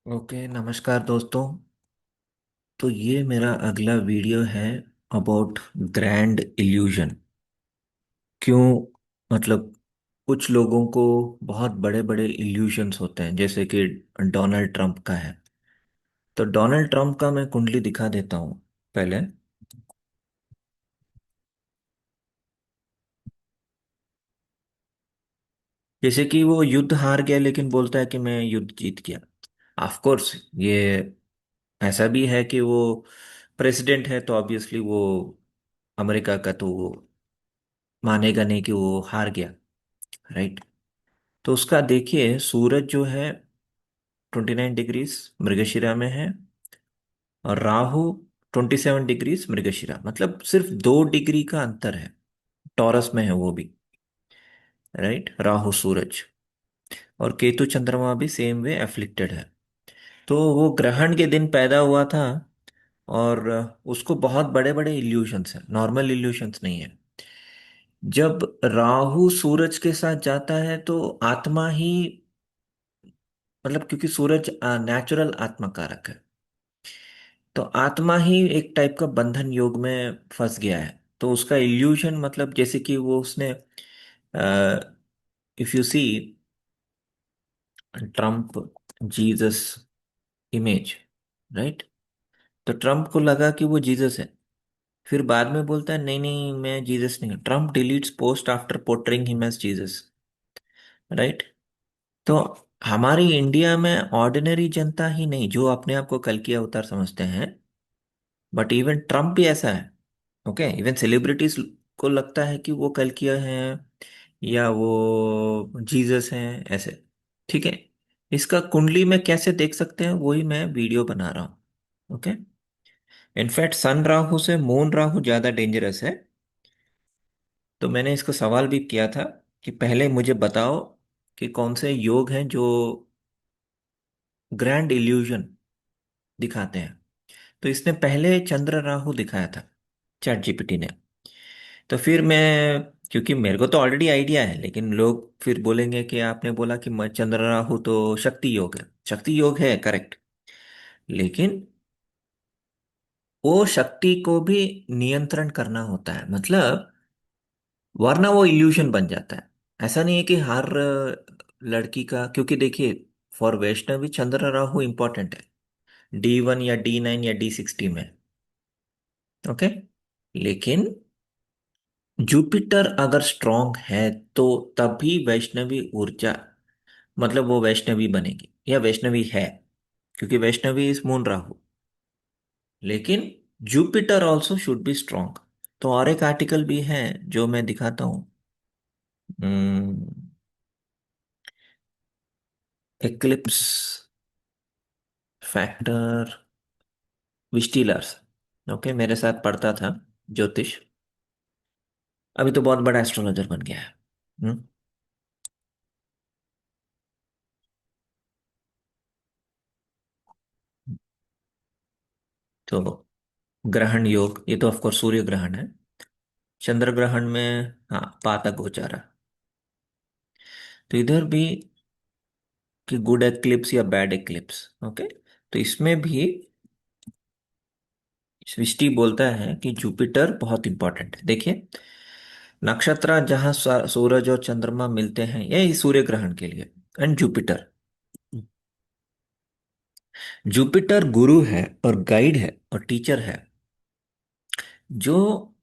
Okay, नमस्कार दोस्तों। तो ये मेरा अगला वीडियो है अबाउट ग्रैंड इल्यूजन। क्यों? मतलब कुछ लोगों को बहुत बड़े बड़े इल्यूशंस होते हैं, जैसे कि डोनाल्ड ट्रंप का है। तो डोनाल्ड ट्रंप का मैं कुंडली दिखा देता हूँ पहले। जैसे कि वो युद्ध हार गया लेकिन बोलता है कि मैं युद्ध जीत गया। ऑफ कोर्स ये ऐसा भी है कि वो प्रेसिडेंट है, तो ऑब्वियसली वो अमेरिका का तो वो मानेगा नहीं कि वो हार गया, राइट। तो उसका देखिए, सूरज जो है 29 डिग्रीज मृगशिरा में है, और राहु 27 डिग्रीज मृगशिरा, मतलब सिर्फ 2 डिग्री का अंतर है। टॉरस में है वो भी, राइट, राहु सूरज। और केतु चंद्रमा भी सेम वे एफ्लिक्टेड है। तो वो ग्रहण के दिन पैदा हुआ था। और उसको बहुत बड़े बड़े इल्यूशंस हैं, नॉर्मल इल्यूशंस नहीं है। जब राहु सूरज के साथ जाता है तो आत्मा ही, मतलब क्योंकि सूरज नेचुरल आत्मा कारक है, तो आत्मा ही एक टाइप का बंधन योग में फंस गया है। तो उसका इल्यूशन, मतलब जैसे कि वो उसने, if you see Trump Jesus image, right. तो ट्रम्प को लगा कि वो जीसस है। फिर बाद में बोलता है नहीं नहीं, मैं जीसस नहीं हूँ। Trump deletes post after portraying him as Jesus, right. तो हमारी इंडिया में ऑर्डिनरी जनता ही नहीं, जो अपने आप को कल की अवतार समझते हैं, बट इवन ट्रम्प भी ऐसा है। ओके, इवन सेलिब्रिटीज को लगता है कि वो कल किया है या वो जीसस हैं, ऐसे। ठीक है। इसका कुंडली में कैसे देख सकते हैं, वही मैं वीडियो बना रहा हूँ। ओके। इनफैक्ट सन राहु से मून राहु ज्यादा डेंजरस है। तो मैंने इसको सवाल भी किया था कि पहले मुझे बताओ कि कौन से योग हैं जो ग्रैंड इल्यूजन दिखाते हैं। तो इसने पहले चंद्र राहु दिखाया था, चैट जीपीटी ने। तो फिर मैं, क्योंकि मेरे को तो ऑलरेडी आइडिया है, लेकिन लोग फिर बोलेंगे कि आपने बोला कि चंद्र राहु तो शक्ति योग है। शक्ति योग है, करेक्ट। लेकिन वो शक्ति को भी नियंत्रण करना होता है, मतलब वरना वो इल्यूशन बन जाता है। ऐसा नहीं है कि हर लड़की का, क्योंकि देखिए, for Vaishnavi Chandra Rahu important है, D1 या D9 या D60 में। ओके। लेकिन जुपिटर अगर स्ट्रांग है तो तभी वैष्णवी ऊर्जा, मतलब वो वैष्णवी बनेगी या वैष्णवी है, क्योंकि वैष्णवी इज मून राहु। लेकिन Jupiter also should be strong. तो और एक आर्टिकल भी है जो मैं दिखाता हूँ। Eclipse factor विस्टिलर्स। ओके, मेरे साथ पढ़ता था ज्योतिष। अभी तो बहुत बड़ा एस्ट्रोलॉजर बन गया है। हम्म। तो ग्रहण योग, ये तो ऑफकोर्स सूर्य ग्रहण है। चंद्र ग्रहण में, हाँ, पातक गोचारा। तो इधर भी कि गुड एक्लिप्स या बैड एक्लिप्स। ओके। तो इसमें भी सृष्टि बोलता है कि जुपिटर बहुत इंपॉर्टेंट है। देखिए, नक्षत्र जहां सूरज और चंद्रमा मिलते हैं, यही सूर्य ग्रहण के लिए। एंड जुपिटर, जुपिटर गुरु है और गाइड है और टीचर है, जो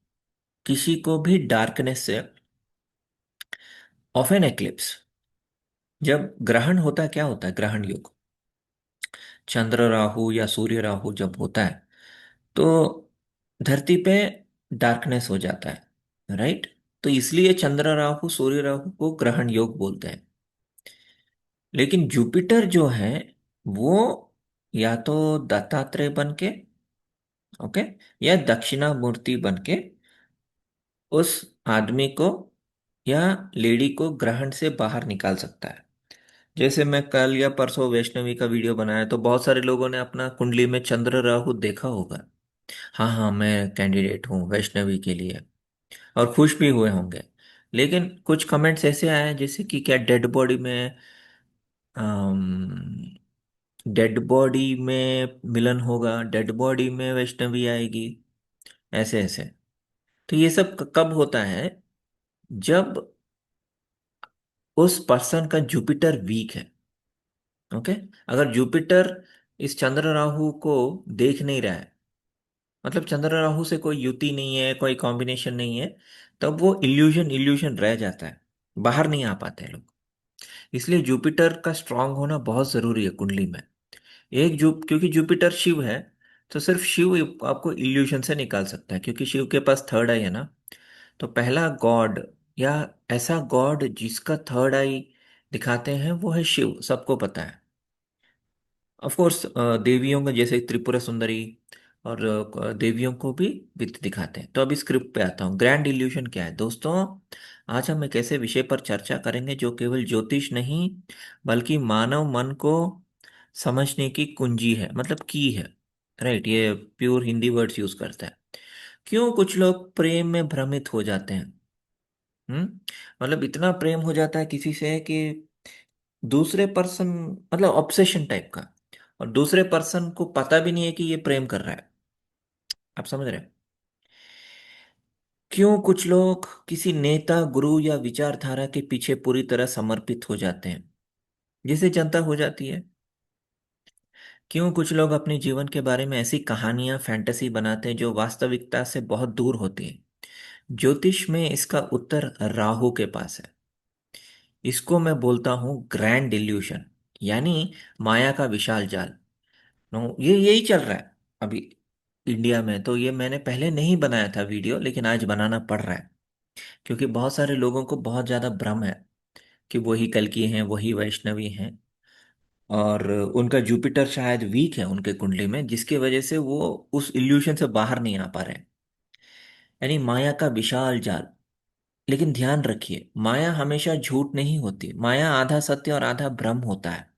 किसी को भी डार्कनेस से, ऑफ एन एक्लिप्स, जब ग्रहण होता है, क्या होता है ग्रहण योग, चंद्र राहु या सूर्य राहु जब होता है तो धरती पे डार्कनेस हो जाता है, राइट। तो इसलिए चंद्र राहु सूर्य राहु को ग्रहण योग बोलते हैं। लेकिन जुपिटर जो है वो या तो दत्तात्रेय बन के, ओके, या दक्षिणामूर्ति बन के उस आदमी को या लेडी को ग्रहण से बाहर निकाल सकता है। जैसे मैं कल या परसों वैष्णवी का वीडियो बनाया, तो बहुत सारे लोगों ने अपना कुंडली में चंद्र राहु देखा होगा। हाँ हाँ, मैं कैंडिडेट हूँ वैष्णवी के लिए, और खुश भी हुए होंगे। लेकिन कुछ कमेंट्स ऐसे आए हैं जैसे कि क्या डेड बॉडी में डेड बॉडी में मिलन होगा, डेड बॉडी में वैष्णवी आएगी, ऐसे ऐसे। तो ये सब कब होता है? जब उस पर्सन का जुपिटर वीक है। ओके। अगर जुपिटर इस चंद्र राहु को देख नहीं रहा है, मतलब चंद्र राहु से कोई युति नहीं है, कोई कॉम्बिनेशन नहीं है, तब वो इल्यूजन इल्यूजन रह जाता है, बाहर नहीं आ पाते हैं लोग। इसलिए जुपिटर का स्ट्रांग होना बहुत जरूरी है कुंडली में। क्योंकि जुपिटर शिव है, तो सिर्फ शिव आपको इल्यूशन से निकाल सकता है, क्योंकि शिव के पास थर्ड आई है ना। तो पहला गॉड, या ऐसा गॉड जिसका थर्ड आई दिखाते हैं, वो है शिव, सबको पता है। ऑफ कोर्स देवियों में जैसे त्रिपुरा सुंदरी, और देवियों को भी वित्त दिखाते हैं। तो अभी स्क्रिप्ट पे आता हूँ। ग्रैंड इल्यूशन क्या है दोस्तों? आज हम एक ऐसे विषय पर चर्चा करेंगे जो केवल ज्योतिष नहीं, बल्कि मानव मन को समझने की कुंजी है, मतलब की है। राइट, ये प्योर हिंदी वर्ड्स यूज करता है। क्यों कुछ लोग प्रेम में भ्रमित हो जाते हैं? मतलब इतना प्रेम हो जाता है किसी से कि दूसरे पर्सन, मतलब ऑब्सेशन टाइप का, और दूसरे पर्सन को पता भी नहीं है कि ये प्रेम कर रहा है। आप समझ रहे हैं? क्यों कुछ लोग किसी नेता, गुरु या विचारधारा के पीछे पूरी तरह समर्पित हो जाते हैं, जिसे जनता हो जाती है? क्यों कुछ लोग अपने जीवन के बारे में ऐसी कहानियां, फैंटेसी बनाते हैं जो वास्तविकता से बहुत दूर होती है? ज्योतिष में इसका उत्तर राहु के पास है। इसको मैं बोलता हूँ ग्रैंड इल्यूशन, यानी माया का विशाल जाल। नो, ये यही चल रहा है अभी इंडिया में। तो ये मैंने पहले नहीं बनाया था वीडियो, लेकिन आज बनाना पड़ रहा है, क्योंकि बहुत सारे लोगों को बहुत ज्यादा भ्रम है कि वही कल्कि हैं, वही वैष्णवी हैं। और उनका जुपिटर शायद वीक है उनके कुंडली में, जिसकी वजह से वो उस इल्यूशन से बाहर नहीं आ पा रहे हैं। यानी माया का विशाल जाल। लेकिन ध्यान रखिए, माया हमेशा झूठ नहीं होती। माया आधा सत्य और आधा भ्रम होता है,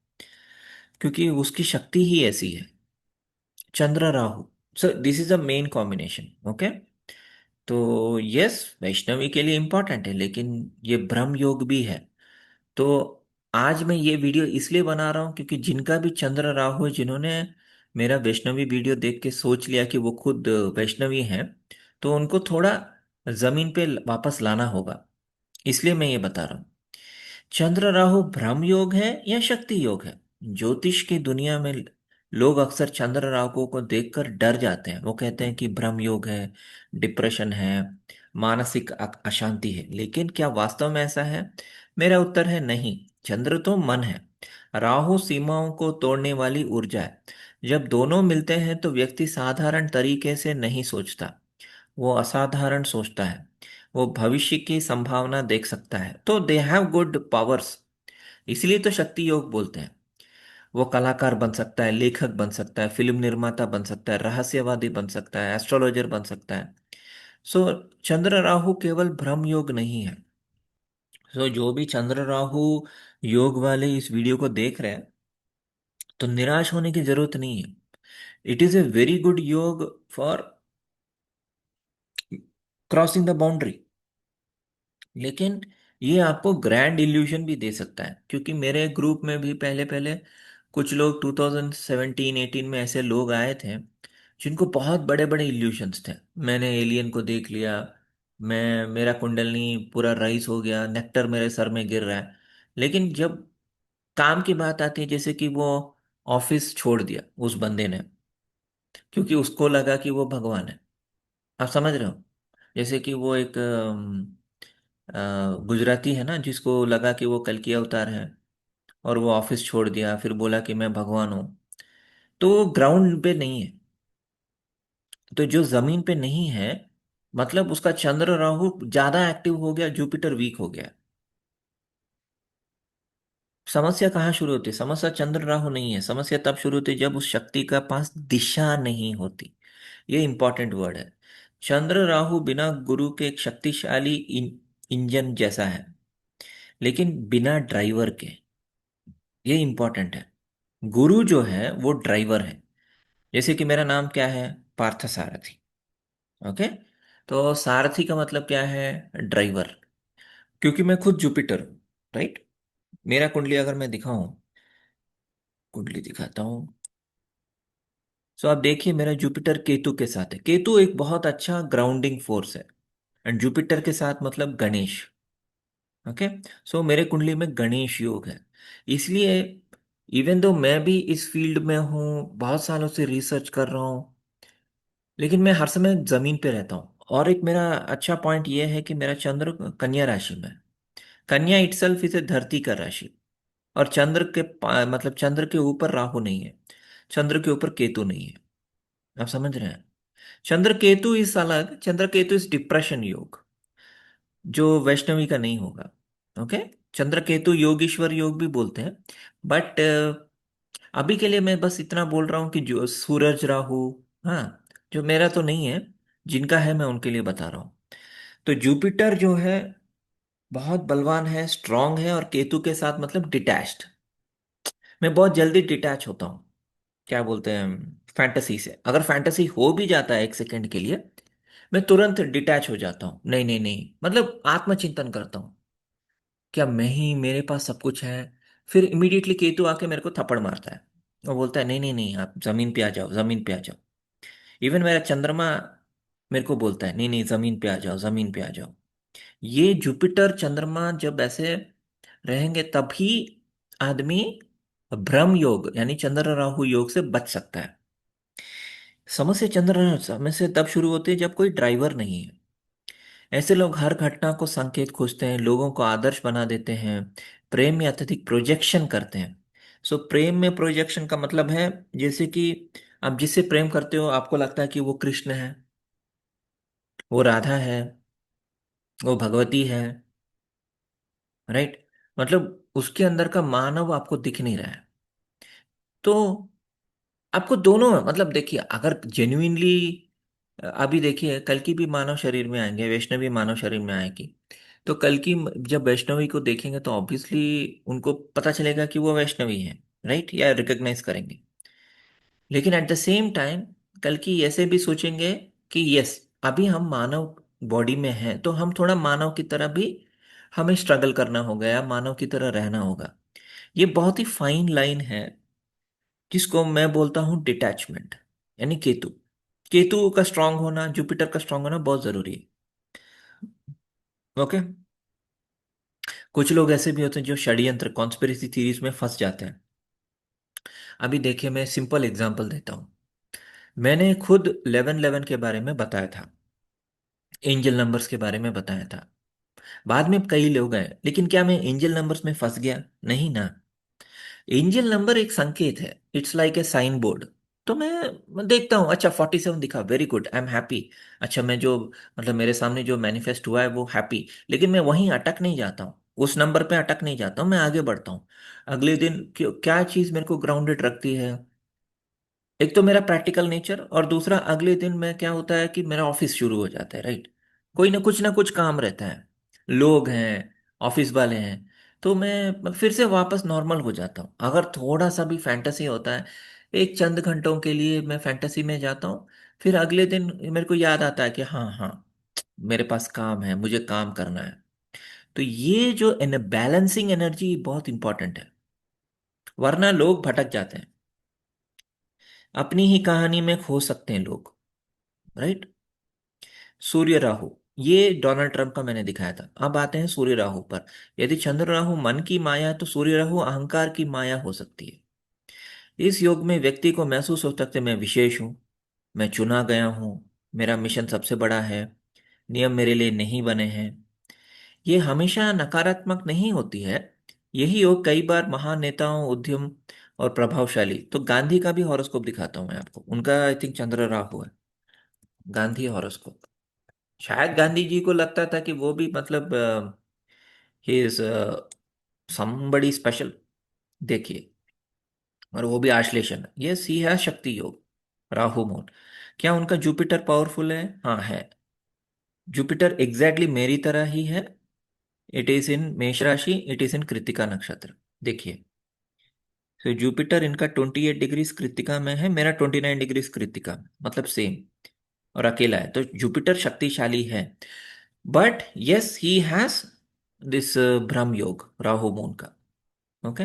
क्योंकि उसकी शक्ति ही ऐसी है। Chandra Rahu, so this is a main combination. Okay. तो यस, वैष्णवी के लिए इंपॉर्टेंट है, लेकिन ये ब्रह्म योग भी है। तो आज मैं ये वीडियो इसलिए बना रहा हूँ क्योंकि जिनका भी चंद्र राहु है, जिन्होंने मेरा वैष्णवी वीडियो देख के सोच लिया कि वो खुद वैष्णवी हैं, तो उनको थोड़ा जमीन पे वापस लाना होगा। इसलिए मैं ये बता रहा हूँ। चंद्र राहु ब्रह्म योग है या शक्ति योग है? ज्योतिष की दुनिया में लोग अक्सर चंद्र राहु को देखकर डर जाते हैं। वो कहते हैं कि ब्रह्म योग है, डिप्रेशन है, मानसिक अशांति है। लेकिन क्या वास्तव में ऐसा है? मेरा उत्तर है नहीं। चंद्र तो मन है, राहु सीमाओं को तोड़ने वाली ऊर्जा है। जब दोनों मिलते हैं तो व्यक्ति साधारण तरीके से नहीं सोचता, वो असाधारण सोचता है। वो भविष्य की संभावना देख सकता है। तो दे हैव गुड पावर्स। इसलिए तो शक्ति योग बोलते हैं। वो कलाकार बन सकता है, लेखक बन सकता है, फिल्म निर्माता बन सकता है, रहस्यवादी बन सकता है, एस्ट्रोलॉजर बन सकता है। सो चंद्र राहु केवल भ्रम योग नहीं है। सो जो भी चंद्र राहु योग वाले इस वीडियो को देख रहे हैं, तो निराश होने की जरूरत नहीं है। It is a very good योग फॉर क्रॉसिंग द बाउंड्री। लेकिन ये आपको ग्रैंड इल्यूजन भी दे सकता है, क्योंकि मेरे ग्रुप में भी पहले पहले कुछ लोग 2017-18 में ऐसे लोग आए थे जिनको बहुत बड़े बड़े इल्यूशंस थे। मैंने एलियन को देख लिया, मैं मेरा कुंडलनी पूरा राइज हो गया, नेक्टर मेरे सर में गिर रहा है। लेकिन जब काम की बात आती है, जैसे कि वो ऑफिस छोड़ दिया उस बंदे ने, क्योंकि उसको लगा कि वो भगवान है। आप समझ रहे हो? जैसे कि वो एक गुजराती है ना, जिसको लगा कि वो कल की अवतार है, और वो ऑफिस छोड़ दिया, फिर बोला कि मैं भगवान हूं। तो वो ग्राउंड पे नहीं है। तो जो जमीन पे नहीं है, मतलब उसका चंद्र राहु ज्यादा एक्टिव हो गया, जुपिटर वीक हो गया। समस्या कहाँ शुरू होती है? समस्या चंद्र राहु नहीं है। समस्या तब शुरू होती है जब उस शक्ति का पास दिशा नहीं होती। ये इंपॉर्टेंट वर्ड है। चंद्र राहु बिना गुरु के एक शक्तिशाली इंजन जैसा है, लेकिन बिना ड्राइवर के। ये इंपॉर्टेंट है। गुरु जो है वो ड्राइवर है। जैसे कि मेरा नाम क्या है? पार्थ सारथी। ओके। तो सारथी का मतलब क्या है? ड्राइवर। क्योंकि मैं खुद जुपिटर हूँ। राइट। मेरा कुंडली अगर मैं दिखाऊं, कुंडली दिखाता हूँ। सो आप देखिए, मेरा जुपिटर केतु के साथ है। केतु एक बहुत अच्छा ग्राउंडिंग फोर्स है। एंड जुपिटर के साथ मतलब गणेश। ओके। सो मेरे कुंडली में गणेश योग है। इसलिए इवन दो मैं भी इस फील्ड में हूँ, बहुत सालों से रिसर्च कर रहा हूँ, लेकिन मैं हर समय जमीन पे रहता हूँ। और एक मेरा अच्छा पॉइंट ये है कि मेरा चंद्र कन्या राशि में है। कन्या इटसेल्फ इसे धरती का राशि। और चंद्र के मतलब चंद्र के ऊपर राहु नहीं है, चंद्र के ऊपर केतु नहीं है। आप समझ रहे हैं? चंद्र केतु इस अलग, चंद्र केतु इस डिप्रेशन योग, जो वैष्णवी का नहीं होगा। ओके। चंद्र केतु योगीश्वर योग भी बोलते हैं। बट अभी के लिए मैं बस इतना बोल रहा हूँ कि जो सूरज राहु, हाँ, जो मेरा तो नहीं है, जिनका है मैं उनके लिए बता रहा हूँ। तो जुपिटर जो है बहुत बलवान है, स्ट्रांग है, और केतु के साथ मतलब डिटैच्ड। मैं बहुत जल्दी डिटैच होता हूँ, क्या बोलते हैं, फैंटेसी से। अगर फैंटेसी हो भी जाता है एक सेकंड के लिए, मैं तुरंत डिटैच हो जाता हूँ। नहीं नहीं नहीं, मतलब आत्मचिंतन करता हूँ, क्या मैं ही, मेरे पास सब कुछ है। फिर इमीडिएटली केतु आके मेरे को थप्पड़ मारता है और बोलता है नहीं नहीं नहीं, आप जमीन पे आ जाओ, जमीन पे आ जाओ। इवन मेरा चंद्रमा मेरे को बोलता है नहीं नहीं, जमीन पे आ जाओ, जमीन पे आ जाओ। ये जुपिटर चंद्रमा जब ऐसे रहेंगे तभी आदमी ब्रह्म योग यानी चंद्र राहु योग से बच सकता है। समस्या तब शुरू होती है जब कोई ड्राइवर नहीं है। ऐसे लोग हर घटना को संकेत खोजते हैं, लोगों को आदर्श बना देते हैं, प्रेम में अत्यधिक प्रोजेक्शन करते हैं। सो प्रेम में प्रोजेक्शन का मतलब है, जैसे कि आप जिससे प्रेम करते हो आपको लगता है कि वो कृष्ण है, वो राधा है, वो भगवती है, राइट? मतलब उसके अंदर का मानव आपको दिख नहीं रहा है। तो आपको दोनों में मतलब देखिए, अगर जेन्युइनली, अभी देखिए कल की भी मानव शरीर में आएंगे, वैष्णवी मानव शरीर में आएगी। तो कल की जब वैष्णवी को देखेंगे तो ऑब्वियसली उनको पता चलेगा कि वो वैष्णवी है, राइट? या रिकॉग्नाइज करेंगे। लेकिन एट द सेम टाइम कल की ऐसे भी सोचेंगे कि यस, अभी हम मानव बॉडी में हैं तो हम थोड़ा मानव की तरह भी हमें स्ट्रगल करना होगा या मानव की तरह रहना होगा। ये बहुत ही फाइन लाइन है, जिसको मैं बोलता हूँ डिटैचमेंट। यानी केतु, केतु का स्ट्रांग होना, जुपिटर का स्ट्रांग होना बहुत जरूरी है। ओके। कुछ लोग ऐसे भी होते हैं जो षड्यंत्र कॉन्स्पिरेसी थीरीज में फंस जाते हैं। अभी देखिए, मैं सिंपल एग्जांपल देता हूँ। मैंने खुद 1111 के बारे में बताया था, एंजल नंबर्स के बारे में बताया था। बाद में कई लोग आए, लेकिन क्या मैं एंजल नंबर्स में फंस गया? नहीं ना। एंजल नंबर एक संकेत है, it's like a sign board. तो मैं देखता हूँ, अच्छा 47 दिखा, very good, I am happy. अच्छा मैं जो, मतलब मेरे सामने जो मैनिफेस्ट हुआ है वो हैप्पी। लेकिन मैं वहीं अटक नहीं जाता हूँ, उस नंबर पे अटक नहीं जाता हूँ, मैं आगे बढ़ता हूँ। अगले दिन क्या चीज़ मेरे को ग्राउंडेड रखती है? एक तो मेरा प्रैक्टिकल नेचर, और दूसरा अगले दिन मैं क्या होता है कि मेरा ऑफिस शुरू हो जाता है, राइट? कोई ना कुछ काम रहता है, लोग हैं, ऑफिस वाले हैं। तो मैं फिर से वापस नॉर्मल हो जाता हूँ। अगर थोड़ा सा भी फैंटेसी होता है, एक चंद घंटों के लिए मैं फैंटेसी में जाता हूँ, फिर अगले दिन मेरे को याद आता है कि हाँ हाँ, मेरे पास काम है, मुझे काम करना है। तो ये जो बैलेंसिंग एनर्जी बहुत इंपॉर्टेंट है, वरना लोग भटक जाते हैं, अपनी ही कहानी में खो सकते हैं लोग, राइट? सूर्य राहु, ये डोनाल्ड ट्रंप का मैंने दिखाया था। अब आते हैं सूर्य राहु पर। यदि चंद्र राहु मन की माया है तो सूर्य राहु अहंकार की माया हो सकती है। इस योग में व्यक्ति को महसूस हो सकता है मैं विशेष हूँ, मैं चुना गया हूँ, मेरा मिशन सबसे बड़ा है, नियम मेरे लिए नहीं बने हैं। ये हमेशा नकारात्मक नहीं होती है। यही योग कई बार महान नेताओं, उद्यम और प्रभावशाली, तो गांधी का भी हॉरोस्कोप दिखाता हूँ मैं आपको, उनका आई थिंक चंद्र राहु है, गांधी हॉरोस्कोप। शायद गांधी जी को लगता था कि वो भी मतलब ही इज समबडी स्पेशल। देखिए, और वो भी आश्लेषण, ये सी है शक्ति योग, राहु मून। क्या उनका जुपिटर पावरफुल है? हाँ है। जुपिटर एग्जैक्टली मेरी तरह ही है। इट इज इन मेष राशि, इट इज इन कृत्तिका नक्षत्र। देखिए, तो जुपिटर इनका 28 डिग्री कृत्तिका में है, मेरा 29 डिग्री कृत्तिका में, मतलब सेम, और अकेला है। तो जुपिटर शक्तिशाली है। But yes, he has this ब्रह्म योग, राहु मून का। Okay.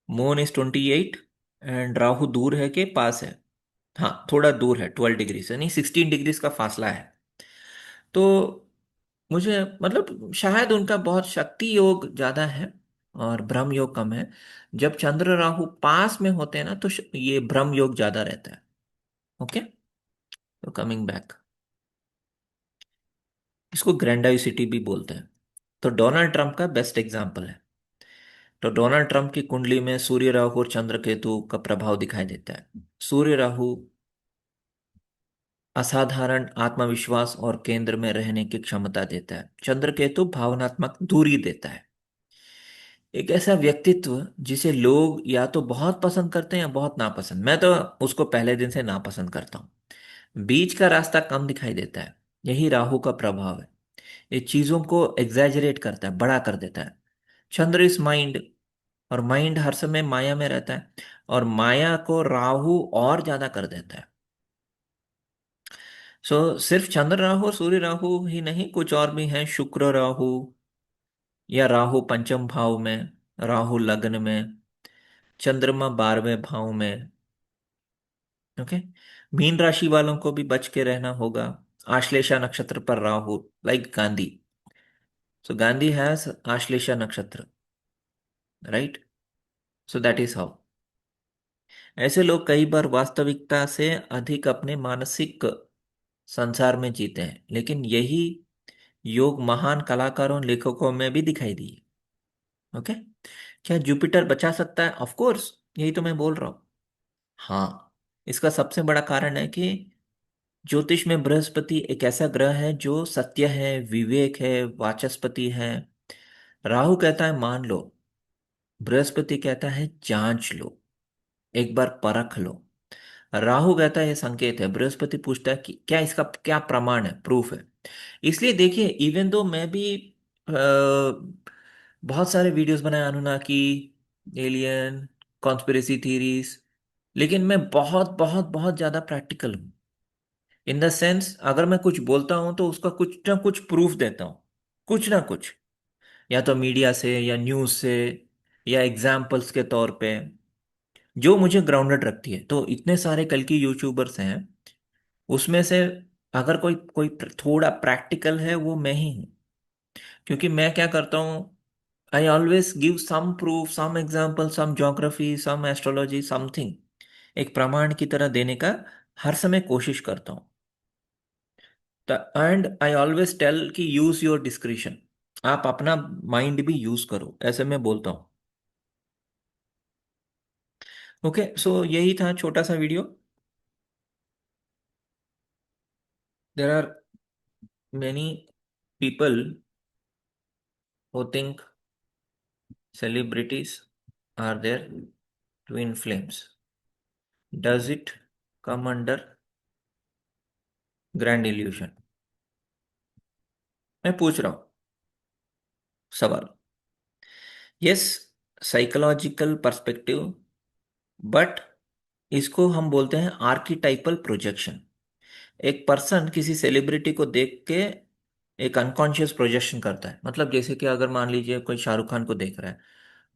Moon is 28, and Rahu दूर है कि पास है? हाँ, थोड़ा दूर है, 12 डिग्री से, नहीं 16 डिग्रीज का फासला है। तो मुझे मतलब शायद उनका बहुत शक्ति योग ज्यादा है और ब्रह्म योग कम है। जब चंद्र राहु पास में होते हैं ना तो ये ब्रह्म योग ज्यादा रहता है। ओके, तो कमिंग बैक, इसको ग्रैंडाइसिटी भी बोलते हैं। तो डोनाल्ड ट्रंप का बेस्ट एग्जाम्पल है। तो डोनाल्ड ट्रंप की कुंडली में सूर्य राहु और चंद्र केतु का प्रभाव दिखाई देता है। सूर्य राहु असाधारण आत्मविश्वास और केंद्र में रहने की क्षमता देता है। चंद्र केतु भावनात्मक दूरी देता है। एक ऐसा व्यक्तित्व जिसे लोग या तो बहुत पसंद करते हैं या बहुत नापसंद। मैं तो उसको पहले दिन से नापसंद करता हूँ। बीच का रास्ता कम दिखाई देता है। यही राहु का प्रभाव है। ये चीजों को एग्जैजरेट करता है, बड़ा कर देता है। चंद्र इस माइंड, और माइंड हर समय माया में रहता है, और माया को राहु और ज्यादा कर देता है। सो सिर्फ चंद्र राहु और सूर्य राहु ही नहीं, कुछ और भी हैं। शुक्र राहु, या राहु पंचम भाव में, राहु लग्न में, चंद्रमा 12वें भाव में। ओके, मीन राशि वालों को भी बच के रहना होगा। आश्लेषा नक्षत्र पर Rahu, like Gandhi. So Gandhi has Ashlesha nakshatra, right? So that is how ऐसे लोग कई बार वास्तविकता से अधिक अपने मानसिक संसार में जीते हैं, लेकिन यही योग महान कलाकारों और लेखकों में भी दिखाई दी। ओके, क्या जुपिटर बचा सकता है? ऑफ कोर्स, यही तो मैं बोल रहा हूँ। हाँ, इसका सबसे बड़ा कारण है कि ज्योतिष में बृहस्पति एक ऐसा ग्रह है जो सत्य है, विवेक है, वाचस्पति है। राहु कहता है मान लो, बृहस्पति कहता है जांच लो, एक बार परख लो। राहु कहता है ये संकेत है, बृहस्पति पूछता है कि क्या इसका क्या प्रमाण है, प्रूफ है। इसलिए देखिए, इवन दो मैं भी बहुत सारे वीडियोस बनाए अनुनाकी, एलियन, कॉन्स्पिरेसी थीरीज, लेकिन मैं बहुत बहुत बहुत ज्यादा प्रैक्टिकल हूँ। इन द सेंस, अगर मैं कुछ बोलता हूं तो उसका कुछ ना कुछ प्रूफ देता हूं, कुछ ना कुछ, या तो मीडिया से या न्यूज से या एग्जाम्पल्स के तौर पे, जो मुझे ग्राउंडेड रखती है। तो इतने सारे कल की यूट्यूबर्स हैं, उसमें से अगर कोई कोई थोड़ा प्रैक्टिकल है वो मैं ही हूँ। क्योंकि मैं क्या करता हूँ, I always give some proof, some example, some geography, some astrology, something, एक प्रमाण की तरह देने का हर समय कोशिश करता हूँ। एंड आई ऑलवेज टेल कि यूज योर डिस्क्रिशन, आप अपना माइंड भी यूज करो, ऐसे मैं बोलता हूँ। ओके, सो यही था छोटा सा video. There are many people who think celebrities are their twin flames. Does it come under grand illusion? मैं पूछ रहा हूँ सवाल। यस, साइकोलॉजिकल पर्सपेक्टिव, बट इसको हम बोलते हैं आर्किटाइपल प्रोजेक्शन। एक पर्सन किसी सेलिब्रिटी को देख के एक अनकॉन्शियस प्रोजेक्शन करता है। मतलब जैसे कि अगर मान लीजिए कोई शाहरुख खान को देख रहा है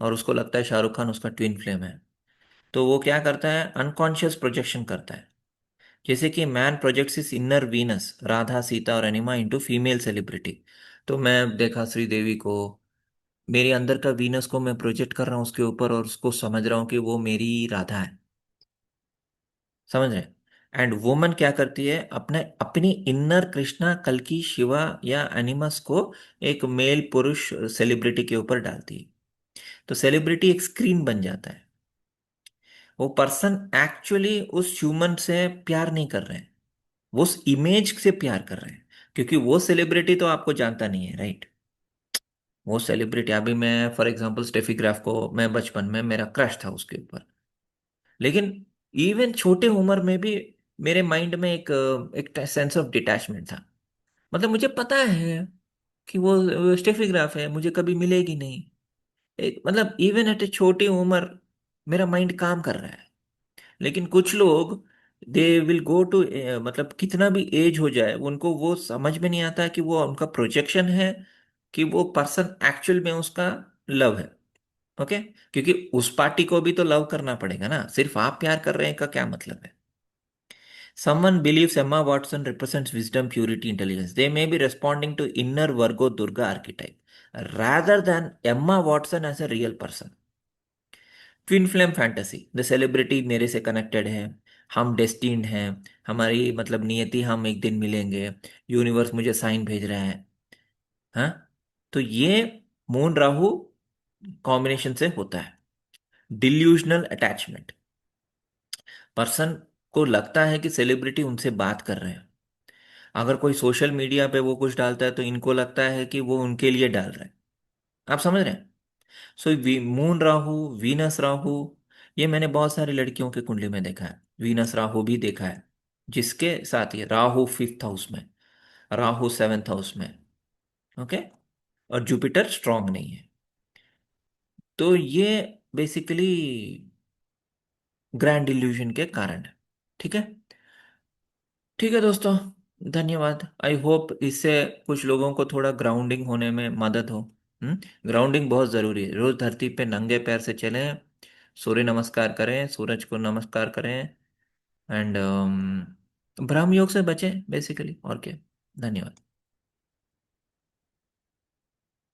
और उसको लगता है शाहरुख खान उसका ट्विन फ्लेम है, तो वो क्या करता है, अनकॉन्शियस प्रोजेक्शन करता है। जैसे कि man projects is inner Venus, Radha Sita और एनिमा इनटू फीमेल सेलिब्रिटी। तो मैं देखा श्रीदेवी को, मेरे अंदर का वीनस को मैं प्रोजेक्ट कर रहा हूँ उसके ऊपर और उसको समझ रहा हूँ कि वो मेरी राधा है। समझ रहे? एंड वुमन क्या करती है, अपने अपनी इनर कृष्णा, कल्कि, शिवा या एनिमस को एक मेल पुरुष सेलिब्रिटी के ऊपर डालती है। तो सेलिब्रिटी एक स्क्रीन बन जाता है। वो पर्सन एक्चुअली उस ह्यूमन से प्यार नहीं कर रहे हैं, वो उस इमेज से प्यार कर रहे हैं। क्योंकि वो सेलिब्रिटी तो आपको जानता नहीं है, राइट? वो सेलिब्रिटी, अभी मैं फॉर एग्जांपल स्टेफी ग्राफ को, मैं बचपन में मेरा क्रश था उसके ऊपर, लेकिन इवन छोटे उम्र में भी मेरे माइंड में एक सेंस ऑफ डिटैचमेंट था। मतलब मुझे पता है कि वो स्टेफी ग्राफ है, मुझे कभी मिलेगी नहीं। एक मतलब इवन एट ए छोटी उम्र मेरा माइंड काम कर रहा है। लेकिन कुछ लोग, दे विल गो टू, मतलब कितना भी एज हो जाए उनको वो समझ में नहीं आता कि वो उनका प्रोजेक्शन है कि वो पर्सन एक्चुअल में उसका लव है। ओके, क्योंकि उस पार्टी को भी तो लव करना पड़ेगा ना, सिर्फ आप प्यार कर रहे हैं का क्या मतलब है? Someone believes Emma Watson represents wisdom, purity, intelligence. They may be responding to inner Virgo Durga archetype rather than Emma Watson as a real person. Twin flame fantasy, the celebrity मेरे से कनेक्टेड है, हम destined हैं, हमारी मतलब नियति, हम एक दिन मिलेंगे, यूनिवर्स मुझे साइन भेज रहा है। हाँ, तो ये मून राहु कॉम्बिनेशन से होता है। डिल्यूशनल अटैचमेंट, पर्सन को लगता है कि सेलिब्रिटी उनसे बात कर रहे हैं। अगर कोई सोशल मीडिया पे वो कुछ डालता है तो इनको लगता है कि वो उनके लिए डाल रहा है। आप समझ रहे हैं? सो मून राहु, वीनस राहु, ये मैंने बहुत सारी लड़कियों के कुंडली में देखा है, वीनस राहु भी देखा है, जिसके साथ ये राहु फिफ्थ हाउस में, राहु सेवेंथ हाउस में। ओके, और जुपिटर स्ट्रांग नहीं है। तो ये बेसिकली ग्रैंड इल्यूजन के कारण है। ठीक है। ठीक है दोस्तों, धन्यवाद। आई होप इससे कुछ लोगों को थोड़ा ग्राउंडिंग होने में मदद हो। ग्राउंडिंग बहुत ज़रूरी है, रोज धरती पे नंगे पैर से चलें, सूर्य नमस्कार करें, सूरज को नमस्कार करें, एंड ब्रह्म योग से बचें बेसिकली, और क्या। धन्यवाद।